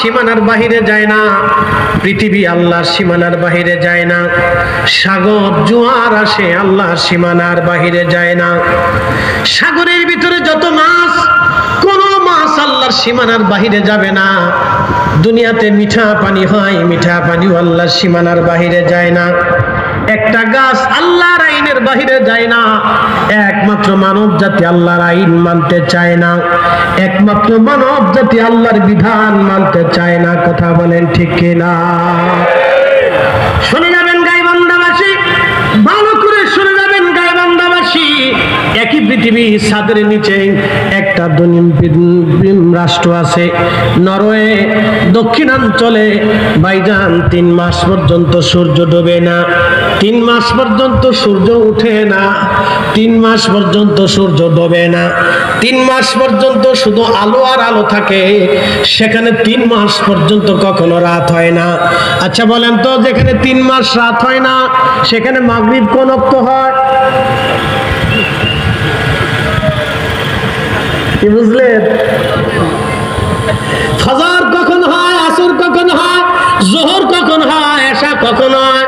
সীমানার বাহিরে যায় না, পৃথিবী আল্লাহর সীমানার বাহিরে যায় না, সাগর জোয়ার আসে আল্লাহর সীমানার বাহিরে যায় না। সাগরের ভিতরে যত মাছ, কোনো মাছ আল্লাহর সীমানার বাহিরে যাবে না। দুনিয়াতে মিঠা পানি হয়, মিঠা পানিও আল্লাহর সীমানার বাহিরে যায় না। একটা গাছ আল্লাহর আইনের বাহিরে যায় না। একমাত্র মানব জাতি আল্লাহর আইন মানতে চায় না, একমাত্র মানব জাতি আল্লাহর বিধান মানতে চায় না। কথা বলেন ঠিক কিনা? শুনে যাবেন গাইবান্ধাবাসী, ভালো করে শুনে যাবেন গাইবান্ধাবাসী। একই পৃথিবী ছাদের নিচে একটা রাষ্ট্র আছে নরওয়ে, দক্ষিণাঞ্চলে ভাইজান 3 মাস পর্যন্ত সূর্য ডোবে না, 3 মাস পর্যন্ত সূর্য উঠে না, 3 মাস পর্যন্ত সূর্য ডোবে না, 3 মাস পর্যন্ত শুধু আলো আর আলো থাকে। সেখানে 3 মাস পর্যন্ত কখনো রাত হয় না। আচ্ছা বলেন তো, যেখানে 3 মাস রাত হয় না সেখানে মাগরিব কোন ওয়াক্ত হয়? কি বুঝলেন? ফজর কখন হয়, আসর কখন হয়, যোহর কখন হয়, এশা কখন হয়?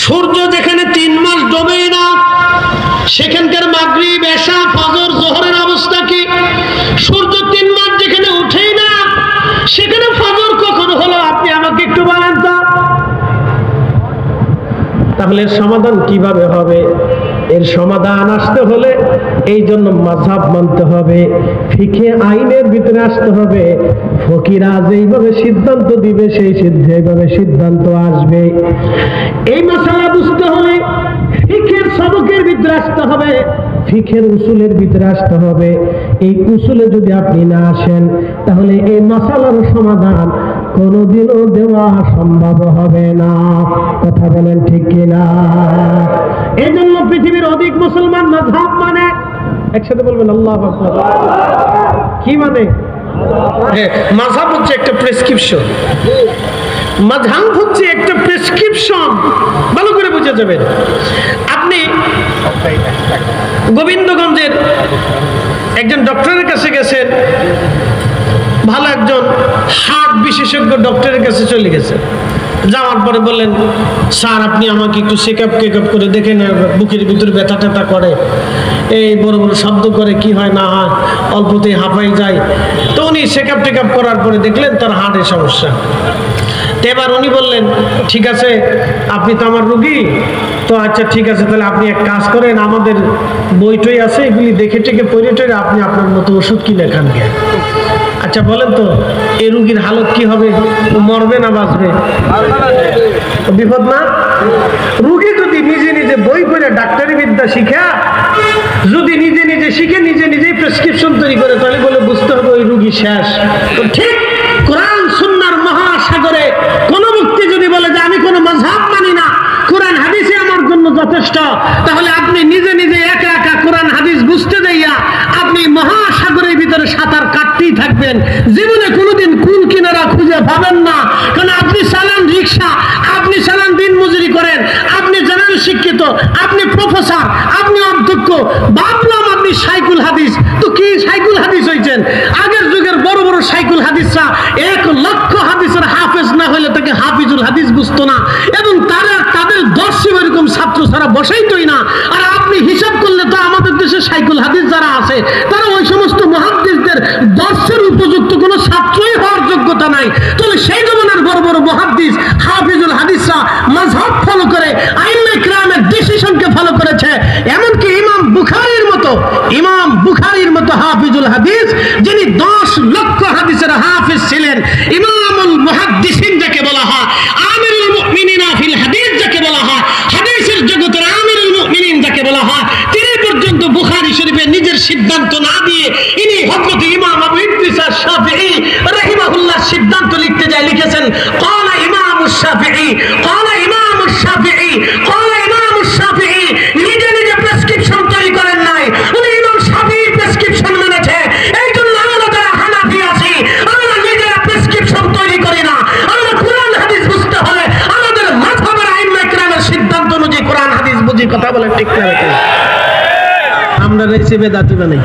সূর্য যেখানে 3 মাস ডোবে না সেখানকার মাগরিব, এশা, ফজর, যোহরের অবস্থা কি? সূর্য 3 মাস যেখানে উঠেই না সেখানে ফজর কখন হলো? আপনি আমাকে একটু বলেন তো। তাহলে সমাধান কিভাবে হবে? এর সমাধান আসতে হলে এই জন্য মাযহাব মানতে হবে, ফিকহে আইনের ভিতরে আসতে হবে। ফকিরা যেইভাবে সিদ্ধান্ত দিবে সেইভাবে সিদ্ধান্ত আসবে। এই মাসালা বুঝতে হলে ফিকহের সবকের ভিতরে আসতে হবে, ফিকহের উসুলের ভিতরে আসতে হবে। এই উসুলে যদি আপনি না আসেন তাহলে এই মাসালার সমাধান কোনোদিনও দেওয়া সম্ভব হবে না। কথা বলেন ঠিক কিনা? এই জন্য পৃথিবীর অধিক মুসলমান মাযহাব মানে, একসাথে বলবেন আল্লাহু আকবার। কি মানে? মাযহাব হচ্ছে একটা প্রেসক্রিপশন, মাযহাব হচ্ছে একটা প্রেসক্রিপশন। ভালো করে বুঝে যাবেন। আপনি গোবিন্দগঞ্জের একজন ডক্টরের কাছে গেছেন, ভালো একজন হার্ট বিশেষজ্ঞ ডক্টরের কাছে চলে গেছেন। যাওয়ার পরে বললেন, স্যার আপনি আমাকে একটু চেক আপ করে দেখেন, বুকের ভিতরে ব্যথা ট্যাথা করে, এই বড় বড় শব্দ করে, কি হয় না হয়, অল্পতেই হাঁপাই যায়। তো উনি চেক আপ করার পরে দেখলেন তার হার্টের সমস্যা। তো এবার উনি বললেন, ঠিক আছে আপনি তো আমার রুগী, তো আচ্ছা ঠিক আছে, তাহলে আপনি এক কাজ করেন, আমাদের বই টই আছে, এগুলি দেখে টেকে পড়ে টরে আপনি আপনার মতো ওষুধ কিনে খান গে। আচ্ছা বলেন তো, এই রুগীর হালত কি হবে? ও মরবে না বাঁচবে? বিপদ না? রুগী যদি নিজে নিজে বই পড়ে ডাক্তারি বিদ্যা শিখা, যদি নিজে নিজে শিখে নিজেই প্রেসক্রিপশন তৈরি করে, তাহলে বলে বুঝতে হবে ওই রুগী শেষ। তো ঠিক কোরআন সুন্নাহর মহাসাগরে কোন ব্যক্তি যদি বলে যে আমি কোনো মাযহাব মানি না, কোরআন হাদিসে আমার জন্য যথেষ্ট, তাহলে আপনি নিজে একা একা কোরআন হাদিস বুঝতে দেইয়া আপনি মহাসাগরের ভিতরে সাঁতার কাটতেই থাকবেন। জীবনে কোনোদিন কুল কিনারা খুঁজে পাবেন না। কারণ আপনি চালান রিক্সা, আপনি চালান দিন মজুরি করেন, আপনি জেনারেল শিক্ষিত, আপনি প্রফেসর, আপনি অধ্যক্ষ, ভাবলাম আপনি শাইখুল হাদিস। তো কি শাইখুল হাদিস হয়েছেন? আগের যুগের বড় বড় শাইখুল হাদিসরা 1 লক্ষ হাদিসের হাফেজ না হলে তাকে হাফিজুল হাদিস বুঝতো না, এবং তাদের দর্শে এরকম ছাত্র ছাড়া বসাইতই না। আর আপনি হিসাব করলে তো আমাদের দেশে শাইখুল হাদিস যারা আছে তারা ওই সমস্ত মুহাদ্দিসদের দর্শের উপযুক্ত কোনো ছাত্রই হওয়ার যোগ্যতা নাই। তাহলে সেই জমানার বড় বড় মুহাদ্দিস হাফিজুল হাদিসরা মাযহাব ফলো করে, আইম্মে কিরামের ডিসিশনকে ফলো করেছে। এমনকি ইমাম বুখারীর মতো হাফিজুল হাদিস, যিনি 10 লক্ষ হাদিসের হাফিজ ছিলেন, ইমামুল মুহাদ্দিসিন যাকে বলা হয়, আমিরুল মুমিনিনা ফিল হাদিস যাকে বলা হয়, হাদিসের জগতের আমিরুল মুমিনিন যাকে বলা হয়, তিনি পর্যন্ত বুখারী শরীফে নিজের সিদ্ধান্ত না দিয়ে ইনি হযরত ইমাম আবু ইদ্রিস আশ-শাফিঈ রাহিমাহুল্লাহ সিদ্ধান্ত লিখতে যায় লিখেছেন, ক্বালা ইমামুশ শাফিঈ, ক্বালা ইমামুশ শাফিঈ, ক্বালা ইমামুশ শাফিঈ। নিজে প্রেসক্রিপশন তৈরি করেন নাই, উনি ইমাম শাফিঈর প্রেসক্রিপশন মেনেছে। এই জন্য আমরা যারা হানাফি আছি, আমরা নিজেরা প্রেসক্রিপশন তৈরি করি না। আমরা কোরআন হাদিস বুঝতে হলে আমাদের মাযহাবের আইম্মে কিরামের সিদ্ধান্ত অনুযায়ী কোরআন হাদিস বুঝি। কথা বলেন ঠিক না? আমরা রেসে বেদাতি বানাই।